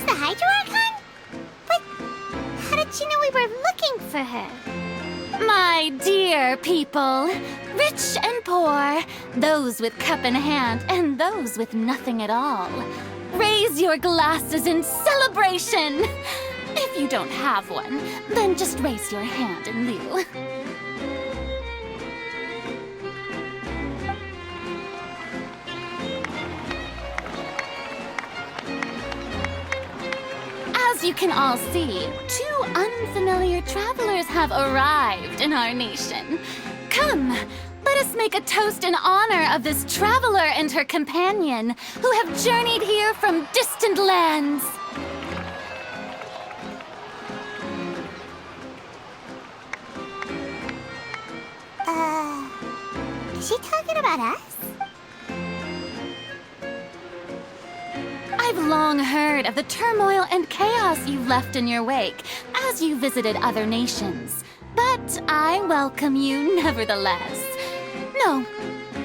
the Hydro-Archon? But how did she know we were looking for her? My dear people, rich and poor, those with cup in hand and those with nothing at all, raise your glasses in celebration! If you don't have one, then just raise your hand in lieu. As you can all see, two unfamiliar travelers have arrived in our nation. Come, let us make a toast in honor of this traveler and her companion who have journeyed here from distant lands. Is she talking about us? I've long heard of the turmoil and chaos you've left in your wake as you visited other nations. But I welcome you nevertheless. No,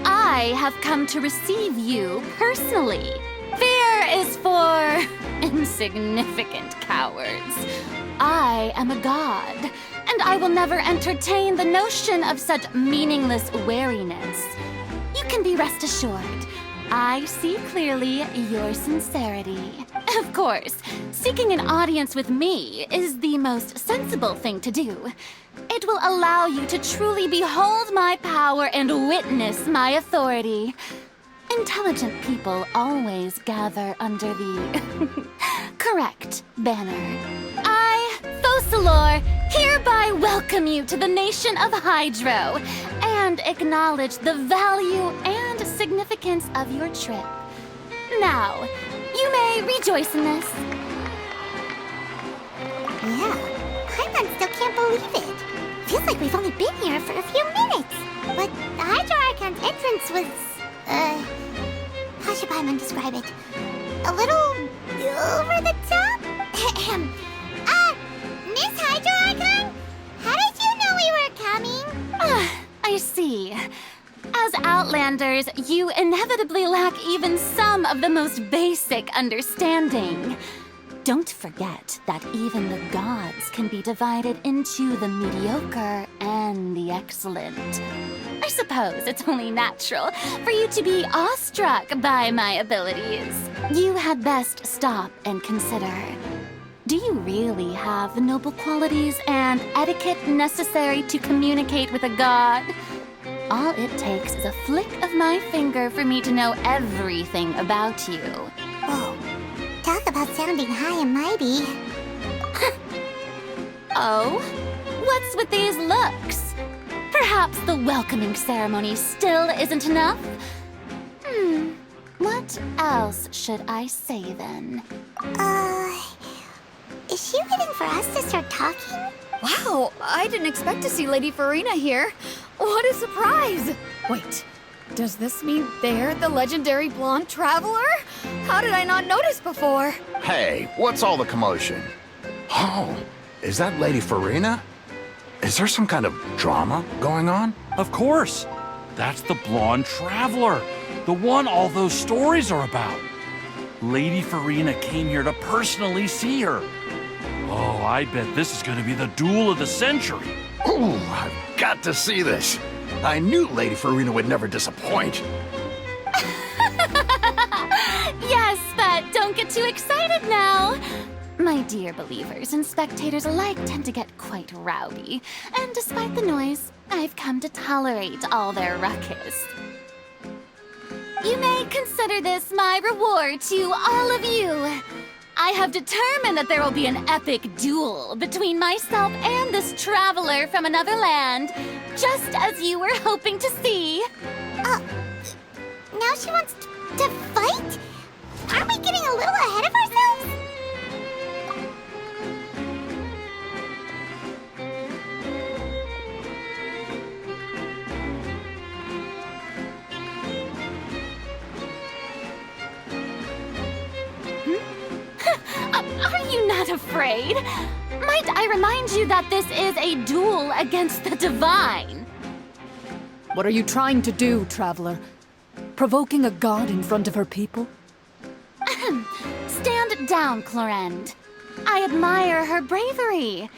I have come to receive you personally. Fear is for insignificant cowards. I am a god, and I will never entertain the notion of such meaningless wariness. You can be rest assured. I see clearly your sincerity. Of course, seeking an audience with me is the most sensible thing to do. It will allow you to truly behold my power and witness my authority. Intelligent people always gather under the correct banner. I, Fosalor, hereby welcome you to the nation of Hydro and acknowledge the value and significance of your trip. Now, you may rejoice in this. Yeah, Paimon still can't believe it. Feels like we've only been here for a few minutes. But the Hydro-Archon's entrance was, how should Paimon describe it? A little over the top? Miss Hydro-Archon? How did you know we were coming? I see. As Outlanders, you inevitably lack even some of the most basic understanding. Don't forget that even the gods can be divided into the mediocre and the excellent. I suppose it's only natural for you to be awestruck by my abilities. You had best stop and consider. Do you really have the noble qualities and etiquette necessary to communicate with a god? All it takes is a flick of my finger for me to know everything about you. Whoa, talk about sounding high and mighty. Oh? What's with these looks? Perhaps the welcoming ceremony still isn't enough? What else should I say then? Is she waiting for us to start talking? Wow, I didn't expect to see Lady Farina here. What a surprise! Wait, does this mean they're the legendary blonde traveler? How did I not notice before? Hey, what's all the commotion? Oh, is that Lady Farina? Is there some kind of drama going on? Of course. That's the blonde traveler. The one all those stories are about. Lady Farina came here to personally see her. Oh, I bet this is going to be the duel of the century. Ooh, I've got to see this. I knew Lady Farina would never disappoint. Yes, but don't get too excited now. My dear believers and spectators alike tend to get quite rowdy, and despite the noise, I've come to tolerate all their ruckus. You may consider this my reward to all of you. I have determined that there will be an epic duel between myself and this traveler from another land, just as you were hoping to see. Now she wants to fight? Aren't we getting a little ahead of ourselves? Are you not afraid? Might I remind you that this is a duel against the divine? What are you trying to do, traveler? Provoking a god in front of her people? Stand down, Clorend. I admire her bravery.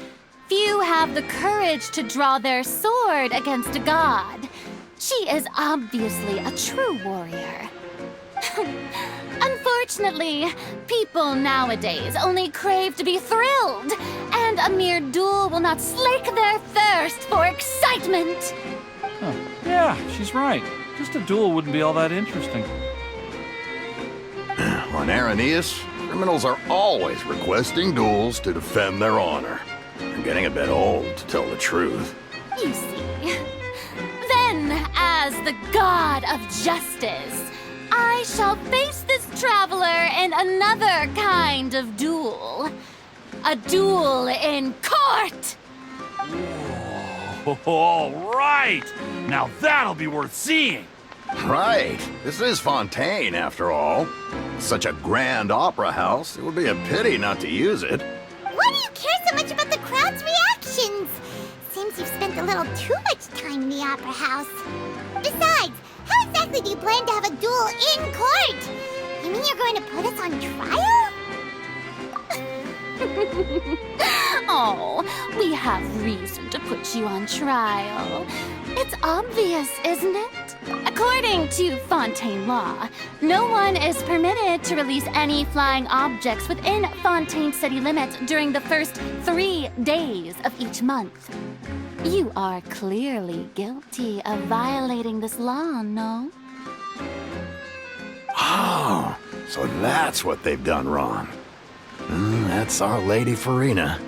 Few have the courage to draw their sword against a god. She is obviously a true warrior. Unfortunately, people nowadays only crave to be thrilled, and a mere duel will not slake their thirst for excitement. Huh. Yeah, she's right. Just a duel wouldn't be all that interesting. On Araneus, criminals are always requesting duels to defend their honor. I'm getting a bit old, to tell the truth. You see. Then, as the god of justice, I shall face this traveler in another kind of duel. A duel in court! All right! Now that'll be worth seeing! Right. This is Fontain, after all. Such a grand opera house, it would be a pity not to use it. Why do you care so much about the crowd's reactions? Seems you've spent a little too much time in the opera house. Besides, how exactly do you plan to have a duel in court? You mean you're going to put us on trial? Oh, we have reason to put you on trial. It's obvious, isn't it? According to Fontaine law, no one is permitted to release any flying objects within Fontaine city limits during the first 3 days of each month. You are clearly guilty of violating this law, no? Oh, so that's what they've done wrong. That's our Lady Farina.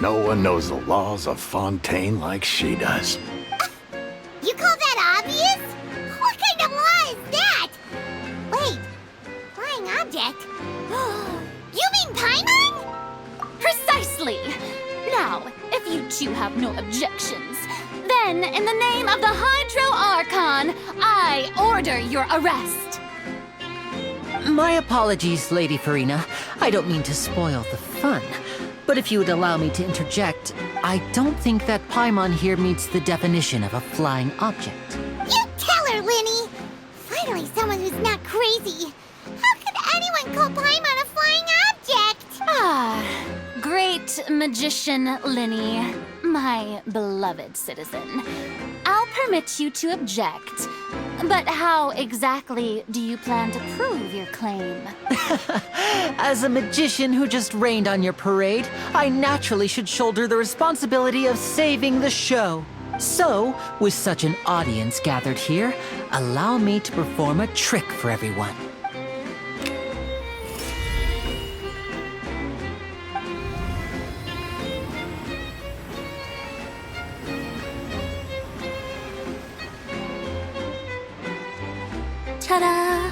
No one knows the laws of Fontaine like she does. You call that obvious? What kind of law is that? Wait, flying object? You mean Paimon? Precisely! Now, if you two have no objections, then in the name of the Hydro Archon, I order your arrest. My apologies, Lady Farina. I don't mean to spoil the fun. But if you would allow me to interject, I don't think that Paimon here meets the definition of a flying object. You tell her, Linny! Finally someone who's not crazy. How could anyone call Paimon a flying object? Ah, great magician Linny, my beloved citizen. I'll permit you to object. But how exactly do you plan to prove your claim? As a magician who just rained on your parade, I naturally should shoulder the responsibility of saving the show. So, with such an audience gathered here, allow me to perform a trick for everyone. Ta-da!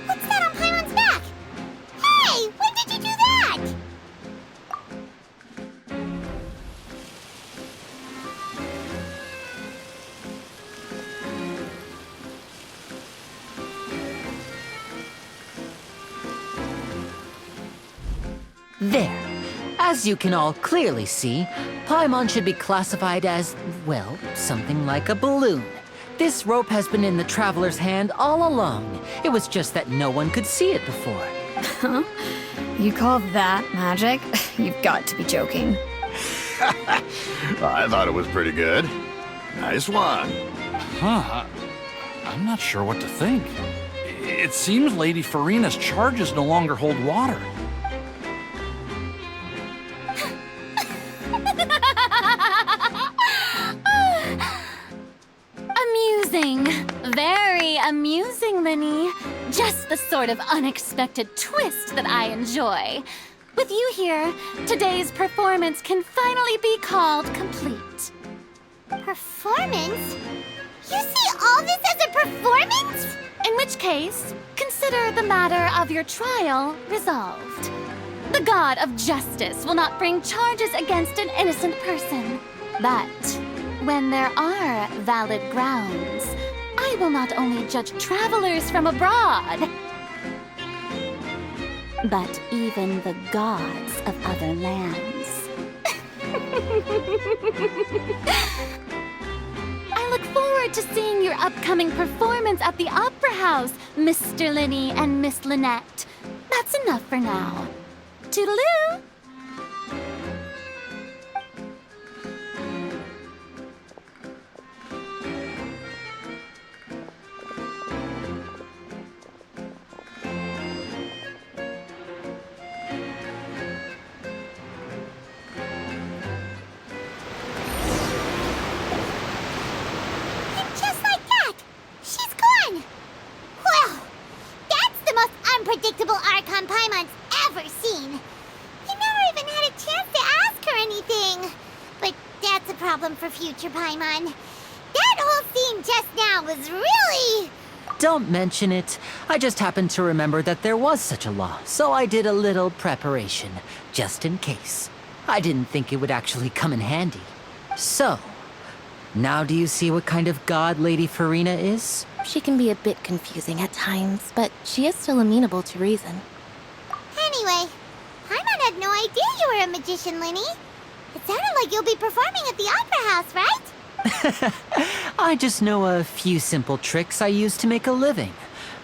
What's that on Paimon's back? Hey, when did you do that? There. As you can all clearly see, Paimon should be classified as, well, something like a balloon. This rope has been in the traveler's hand all along. It was just that no one could see it before. Huh? You call that magic? You've got to be joking. I thought it was pretty good. Nice one. Huh? I'm not sure what to think. It seems Lady Farina's charges no longer hold water. Amusing. Very amusing, Linny. Just the sort of unexpected twist that I enjoy. With you here, today's performance can finally be called complete. Performance? You see all this as a performance? In which case, consider the matter of your trial resolved. The god of justice will not bring charges against an innocent person. But when there are valid grounds, I will not only judge travelers from abroad, but even the gods of other lands. I look forward to seeing your upcoming performance at the Opera House, Mr. Linny and Miss Lynette. That That's enough for now. Toodaloo! Just like that, she's gone. Well, that's the most unpredictable Archon Paimon's ever seen. He never even had a chance to ask her anything. But that's a problem for future Paimon. That whole scene just now was really... Don't mention it. I just happened to remember that there was such a law, so I did a little preparation, just in case. I didn't think it would actually come in handy. So, now do you see what kind of god Lady Farina is? She can be a bit confusing at times, but she is still amenable to reason. Anyway, Paimon had no idea you were a magician, Linny. It sounded like you'll be performing at the Opera House, right? I just know a few simple tricks I use to make a living.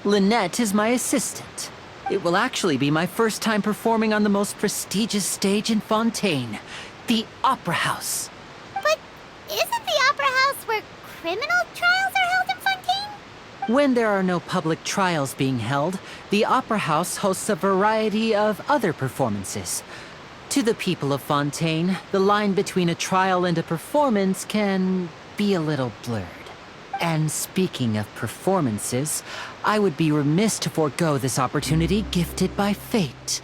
Lynette is my assistant. It will actually be my first time performing on the most prestigious stage in Fontaine, the Opera House. But isn't the Opera House where criminal trials are held in Fontaine? When there are no public trials being held, the Opera House hosts a variety of other performances. To the people of Fontaine, the line between a trial and a performance can be a little blurred. And speaking of performances, I would be remiss to forego this opportunity gifted by fate.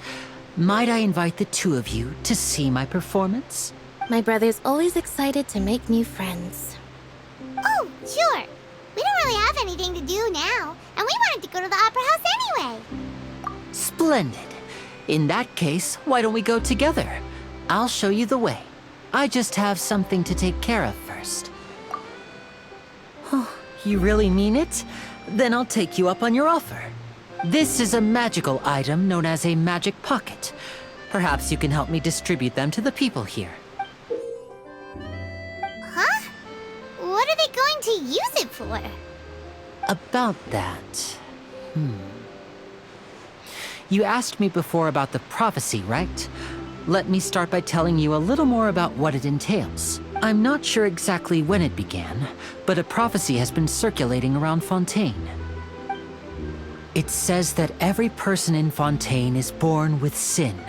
Might I invite the two of you to see my performance? My brother's always excited to make new friends. Oh, sure. We don't really have anything to do now, and we wanted to go to the Opera House anyway. Splendid. In that case, why don't we go together? I'll show you the way. I just have something to take care of first. Oh, you really mean it? Then I'll take you up on your offer. This is a magical item known as a magic pocket. Perhaps you can help me distribute them to the people here. Huh? What are they going to use it for? About that... You asked me before about the prophecy, right? Let me start by telling you a little more about what it entails. I'm not sure exactly when it began, but a prophecy has been circulating around Fontaine. It says that every person in Fontaine is born with sin.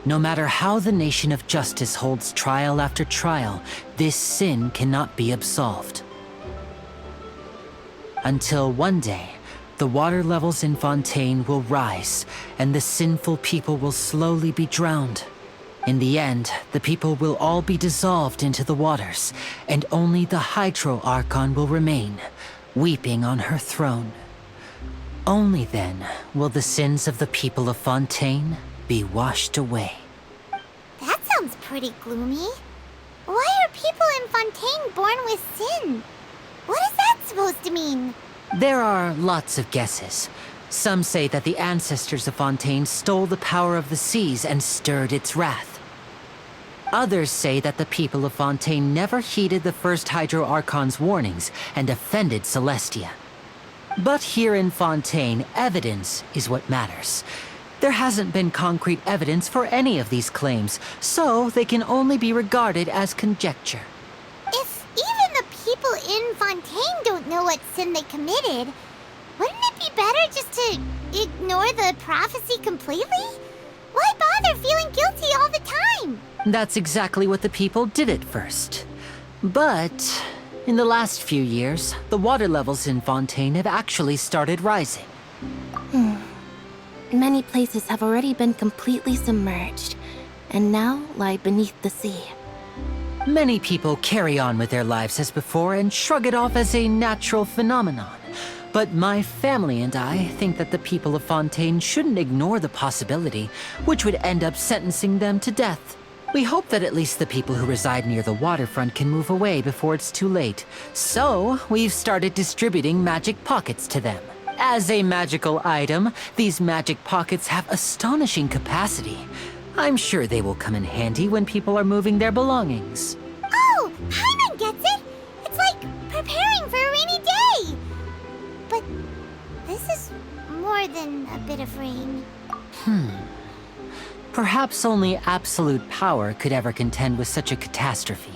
No matter how the nation of justice holds trial after trial, this sin cannot be absolved. Until one day, the water levels in Fontaine will rise, and the sinful people will slowly be drowned. In the end, the people will all be dissolved into the waters, and only the Hydro Archon will remain, weeping on her throne. Only then will the sins of the people of Fontaine be washed away. That sounds pretty gloomy. Why are people in Fontaine born with sin? What is that supposed to mean? There are lots of guesses. Some say that the ancestors of Fontaine stole the power of the seas and stirred its wrath. Others say that the people of Fontaine never heeded the first Hydro Archon's warnings and offended Celestia. But here in Fontaine, evidence is what matters. There hasn't been concrete evidence for any of these claims, so they can only be regarded as conjecture. If even the people in Fontaine don't know what sin they committed, wouldn't it be better just to ignore the prophecy completely? Why bother feeling guilty all the time? That's exactly what the people did at first. But in the last few years, the water levels in Fontaine have actually started rising. Many places have already been completely submerged, and now lie beneath the sea. Many people carry on with their lives as before and shrug it off as a natural phenomenon. But my family and I think that the people of Fontaine shouldn't ignore the possibility, which would end up sentencing them to death. We hope that at least the people who reside near the waterfront can move away before it's too late. So, we've started distributing magic pockets to them. As a magical item, these magic pockets have astonishing capacity. I'm sure they will come in handy when people are moving their belongings. Oh, Paimon gets it! It's like preparing for a rainy day! But this is more than a bit of rain. Perhaps only absolute power could ever contend with such a catastrophe.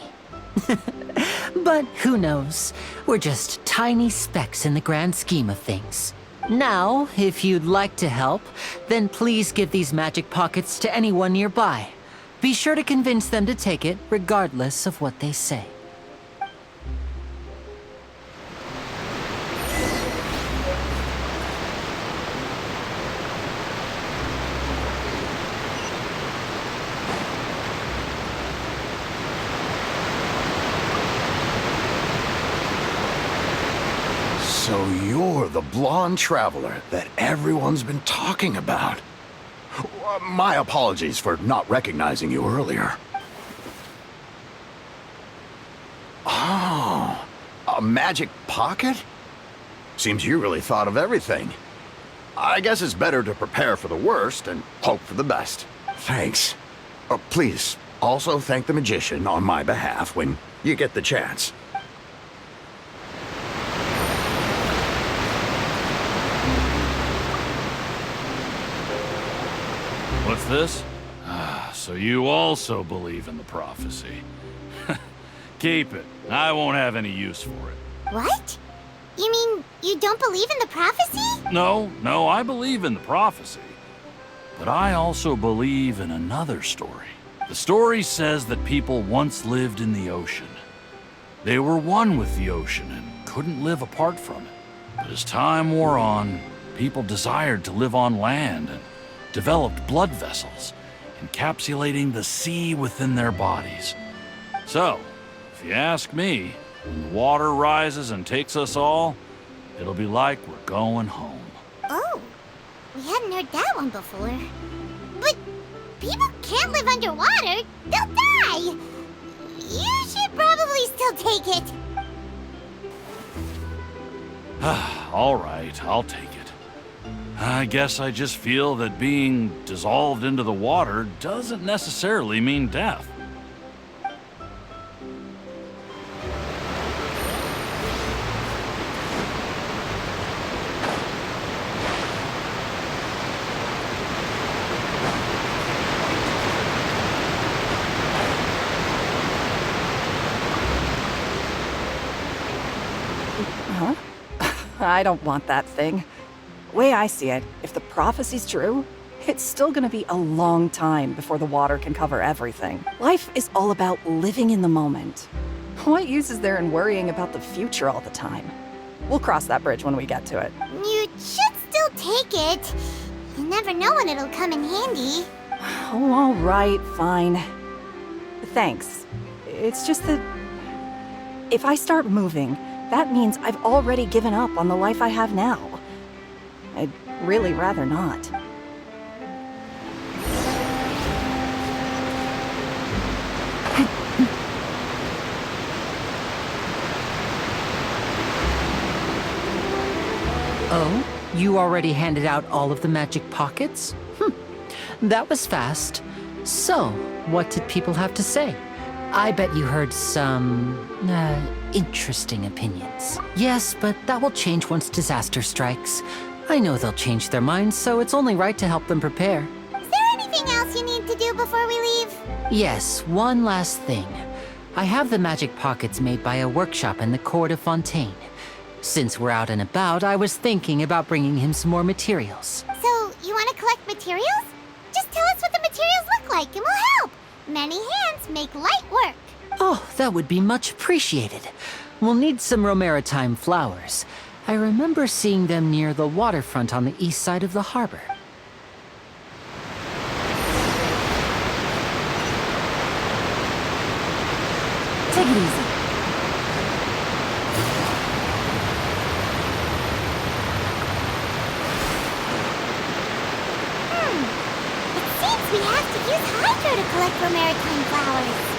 But who knows? We're just tiny specks in the grand scheme of things. Now, if you'd like to help, then please give these magic pockets to anyone nearby. Be sure to convince them to take it, regardless of what they say. So you're the blonde traveler that everyone's been talking about. My apologies for not recognizing you earlier. Oh, a magic pocket? Seems you really thought of everything. I guess it's better to prepare for the worst and hope for the best. Thanks. Please, also thank the magician on my behalf when you get the chance. What's this? So you also believe in the prophecy. Keep it. I won't have any use for it. What? You mean you don't believe in the prophecy? No, I believe in the prophecy. But I also believe in another story. The story says that people once lived in the ocean. They were one with the ocean and couldn't live apart from it. But as time wore on, people desired to live on land and developed blood vessels, encapsulating the sea within their bodies. So, if you ask me, when the water rises and takes us all, it'll be like we're going home. Oh, we hadn't heard that one before. But people can't live underwater. They'll die. You should probably still take it. All right, I'll take it. I guess I just feel that being dissolved into the water doesn't necessarily mean death. Huh? I don't want that thing. Way I see it, if the prophecy's true, it's still gonna be a long time before the water can cover everything. Life is all about living in the moment. What use is there in worrying about the future all the time? We'll cross that bridge when we get to it. You should still take it. You never know when it'll come in handy. Oh, all right, fine. Thanks. It's just that if I start moving, that means I've already given up on the life I have now. I'd really rather not. Oh, you already handed out all of the magic pockets? That was fast. So, what did people have to say? I bet you heard some, interesting opinions. Yes, but that will change once disaster strikes. I know they'll change their minds, so it's only right to help them prepare. Is there anything else you need to do before we leave? Yes, one last thing. I have the magic pockets made by a workshop in the court of Fontain. Since we're out and about, I was thinking about bringing him some more materials. So, you want to collect materials? Just tell us what the materials look like and we'll help. Many hands make light work. Oh, that would be much appreciated. We'll need some romaritime flowers. I remember seeing them near the waterfront on the east side of the harbor. Take it easy. It seems we have to use hydro to collect romaritime flowers.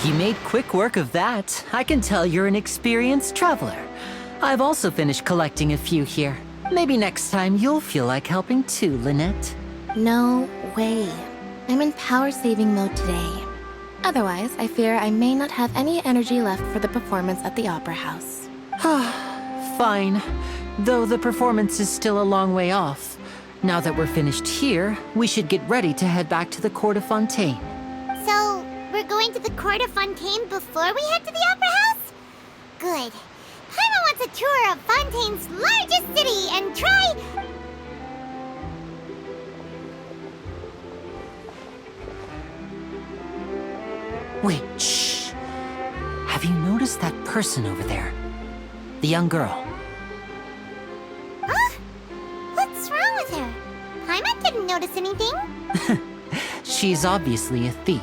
You made quick work of that. I can tell you're an experienced traveler. I've also finished collecting a few here. Maybe next time you'll feel like helping too, Lynette. No way. I'm in power-saving mode today. Otherwise, I fear I may not have any energy left for the performance at the Opera House. Fine. Though the performance is still a long way off. Now that we're finished here, we should get ready to head back to the court of Fontain. So, we're going to the court of Fontaine before we head to the Opera House? Good. Paimon wants a tour of Fontaine's largest city and try... Wait, shh. Have you noticed that person over there? The young girl. Huh? What's wrong with her? Paimon didn't notice anything. She's obviously a thief.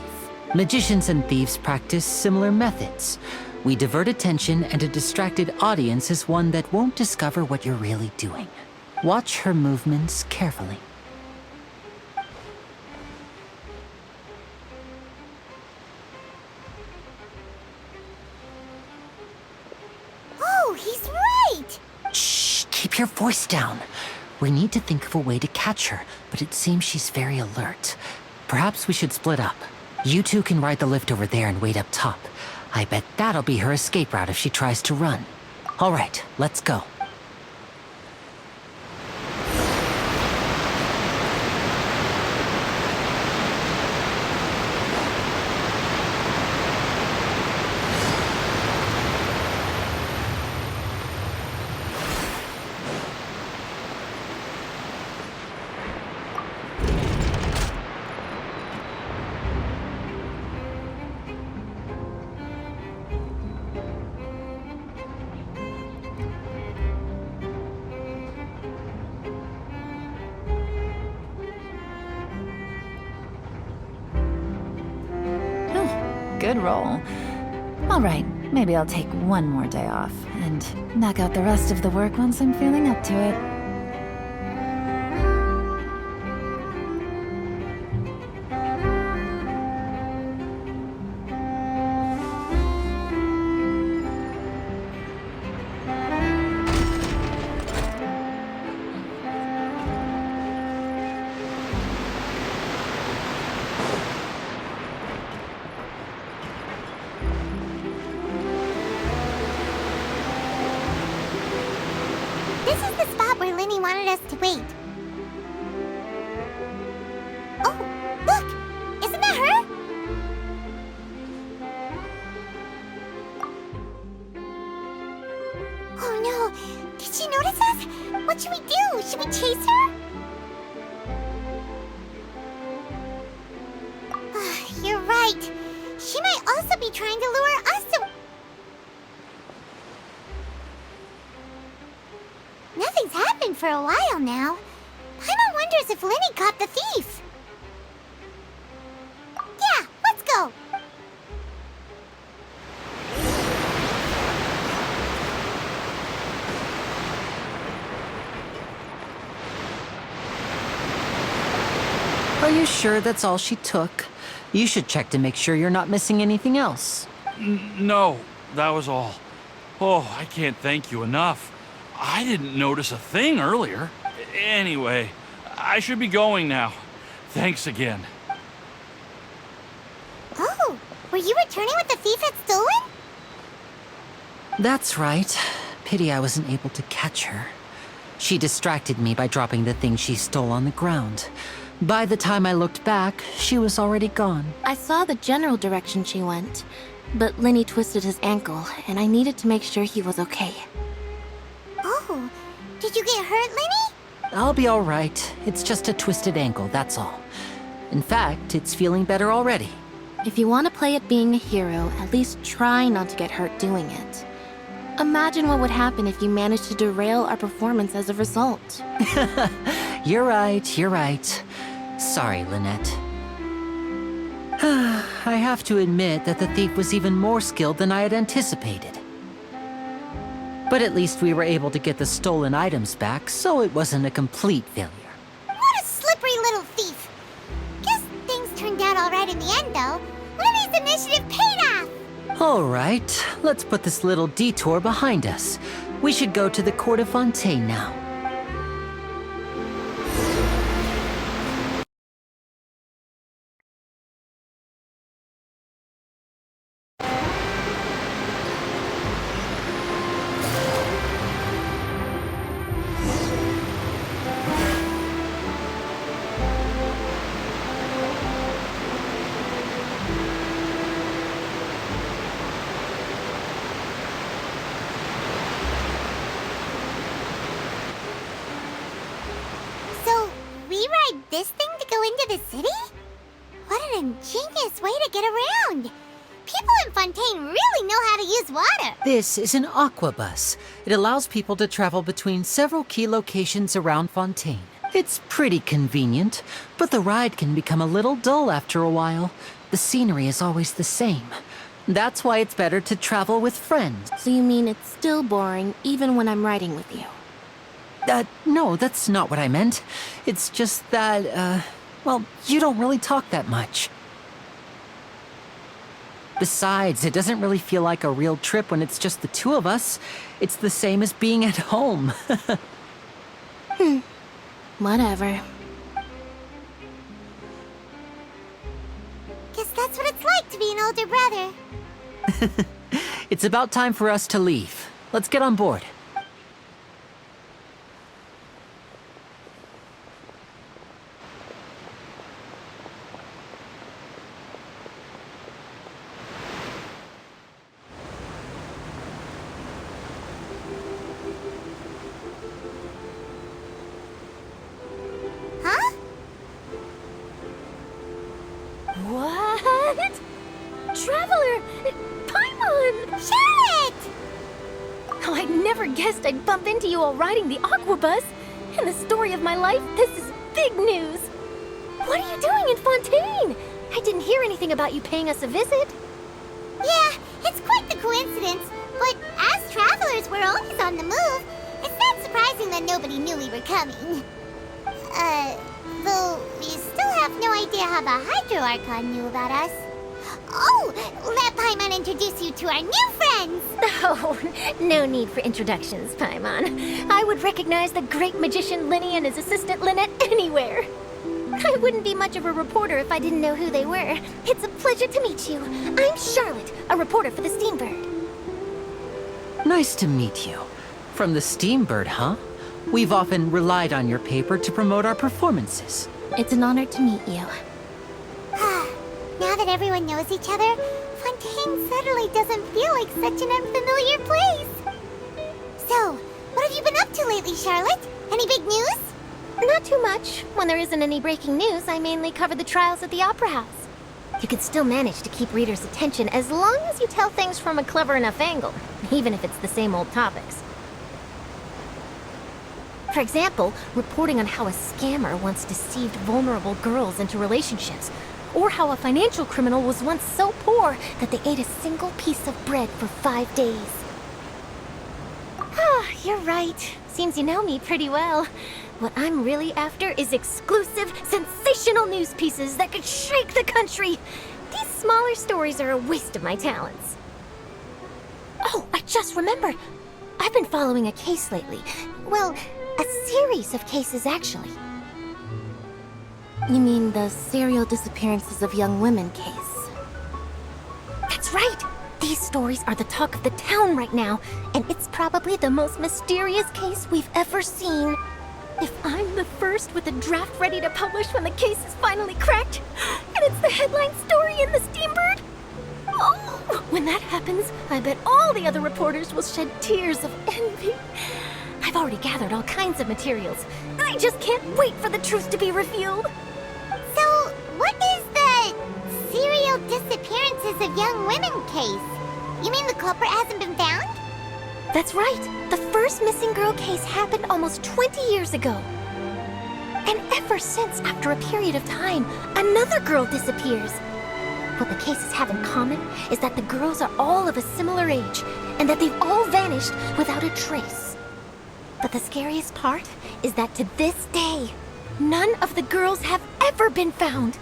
Magicians and thieves practice similar methods. We divert attention, and a distracted audience is one that won't discover what you're really doing. Watch her movements carefully. Oh, he's right! Shh, keep your voice down. We need to think of a way to catch her, but it seems she's very alert. Perhaps we should split up. You two can ride the lift over there and wait up top. I bet that'll be her escape route if she tries to run. All right, let's go. Good roll. All right, maybe I'll take one more day off and knock out the rest of the work once I'm feeling up to it. This is the spot where Linny wanted us to wait. Oh, look! Isn't that her? Oh no! Did she notice us? What should we do? Should we chase her? You're right. She might also be trying to lure us to... Nothing's happened for a while now. Paimon wonders if Linny caught the thief. Yeah, let's go. Are you sure that's all she took? You should check to make sure you're not missing anything else. No, that was all. Oh, I can't thank you enough. I didn't notice a thing earlier. Anyway, I should be going now. Thanks again. Oh, were you returning what the thief had stolen? That's right. Pity I wasn't able to catch her. She distracted me by dropping the thing she stole on the ground. By the time I looked back, she was already gone. I saw the general direction she went, but Linny twisted his ankle, and I needed to make sure he was okay. Oh, did you get hurt, Linny? I'll be all right. It's just a twisted ankle, that's all. In fact, it's feeling better already. If you want to play at being a hero, at least try not to get hurt doing it. Imagine what would happen if you managed to derail our performance as a result. You're right, you're right. Sorry, Lynette. I have to admit that the thief was even more skilled than I had anticipated. But at least we were able to get the stolen items back, so it wasn't a complete failure. What a slippery little thief. Guess things turned out all right in the end, though. Linny's initiative paid off. All right, let's put this little detour behind us. We should go to the court of Fontain now. So, we ride this thing to go into the city? What an ingenious way to get around! People in Fontaine really know how to use water! This is an aquabus. It allows people to travel between several key locations around Fontaine. It's pretty convenient, but the ride can become a little dull after a while. The scenery is always the same. That's why it's better to travel with friends. So you mean it's still boring even when I'm riding with you? No, that's not what I meant. It's just that, well, you don't really talk that much. Besides, it doesn't really feel like a real trip when it's just the two of us. It's the same as being at home. Whatever. Guess that's what it's like to be an older brother. It's about time for us to leave. Let's get on board. Huh? What? Traveler! Paimon! Charlotte! Oh, I never guessed I'd bump into you while riding the aquabus. In the story of my life, this is big news. What are you doing in Fontaine? I didn't hear anything about you paying us a visit. Yeah, it's quite the coincidence, but as travelers, we're always on the move. It's not surprising that nobody knew we were coming. Though we still have no idea how the Hydro Archon knew about us. Oh, let Paimon introduce you to our new friends! Oh, no need for introductions, Paimon. I would recognize the great magician Linny and his assistant Lynette anywhere. I wouldn't be much of a reporter if I didn't know who they were. It's a pleasure to meet you. I'm Charlotte, a reporter for the Steambird. Nice to meet you. From the Steambird, huh? We've often relied on your paper to promote our performances. It's an honor to meet you. Now that everyone knows each other, Fontaine suddenly doesn't feel like such an unfamiliar place. So, what have you been up to lately, Charlotte? Any big news? Not too much. When there isn't any breaking news, I mainly cover the trials at the Opera House. You can still manage to keep readers' attention as long as you tell things from a clever enough angle, even if it's the same old topics. For example, reporting on how a scammer once deceived vulnerable girls into relationships, or how a financial criminal was once so poor that they ate a single piece of bread for 5 days. Ah, you're right. Seems you know me pretty well. What I'm really after is exclusive, sensational news pieces that could shake the country. These smaller stories are a waste of my talents. Oh, I just remembered. I've been following a case lately. Well, a series of cases, actually. You mean the serial disappearances of young women case? That's right! These stories are the talk of the town right now, and it's probably the most mysterious case we've ever seen. If I'm the first with a draft ready to publish when the case is finally cracked, and it's the headline story in the Steambird, oh, when that happens, I bet all the other reporters will shed tears of envy. I've already gathered all kinds of materials. I just can't wait for the truth to be revealed. So, what is the serial disappearances of young women case? You mean the culprit hasn't been found? That's right. The first missing girl case happened almost 20 years ago. And ever since, after a period of time, another girl disappears. What the cases have in common is that the girls are all of a similar age, and that they've all vanished without a trace. But the scariest part is that to this day, none of the girls have ever been found.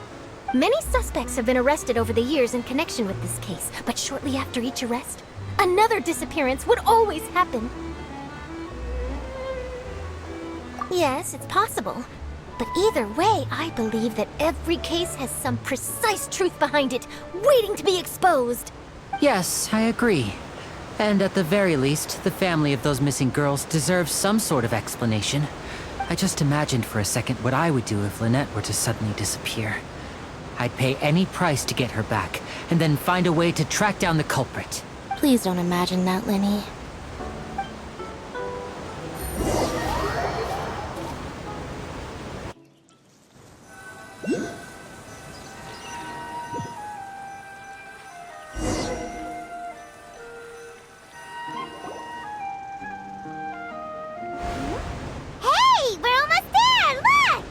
Many suspects have been arrested over the years in connection with this case, but shortly after each arrest, another disappearance would always happen. Yes, it's possible. But either way, I believe that every case has some precise truth behind it, waiting to be exposed. Yes, I agree. And at the very least, the family of those missing girls deserves some sort of explanation. I just imagined for a second what I would do if Lynette were to suddenly disappear. I'd pay any price to get her back, and then find a way to track down the culprit. Please don't imagine that, Lenny. Hey, we're almost there! Look!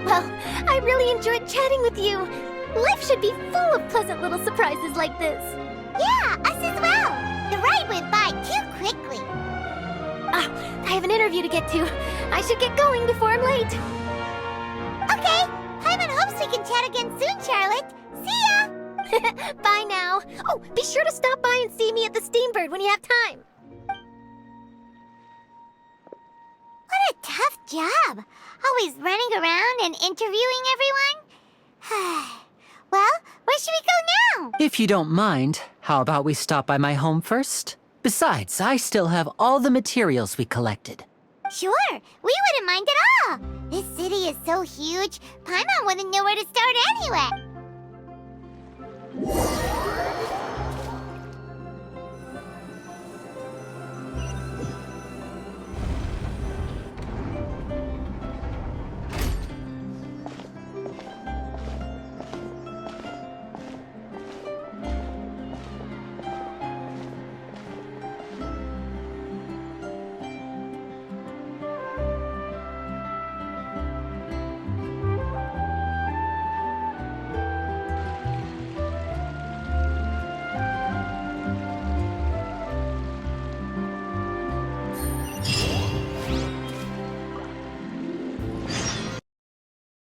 Well, I really enjoyed chatting with you. Life should be full of pleasant little surprises like this. Yeah, us as well. The ride went by too quickly. Ah, I have an interview to get to. I should get going before I'm late. Okay, Paimon hopes we can chat again soon, Charlotte. See ya! Bye now. Oh, be sure to stop by and see me at the Steambird when you have time. What a tough job. Always running around and interviewing everyone. Well, where should we go now? If you don't mind, how about we stop by my home first? Besides, I still have all the materials we collected. Sure, we wouldn't mind at all. This city is so huge, Paimon wouldn't know where to start anyway.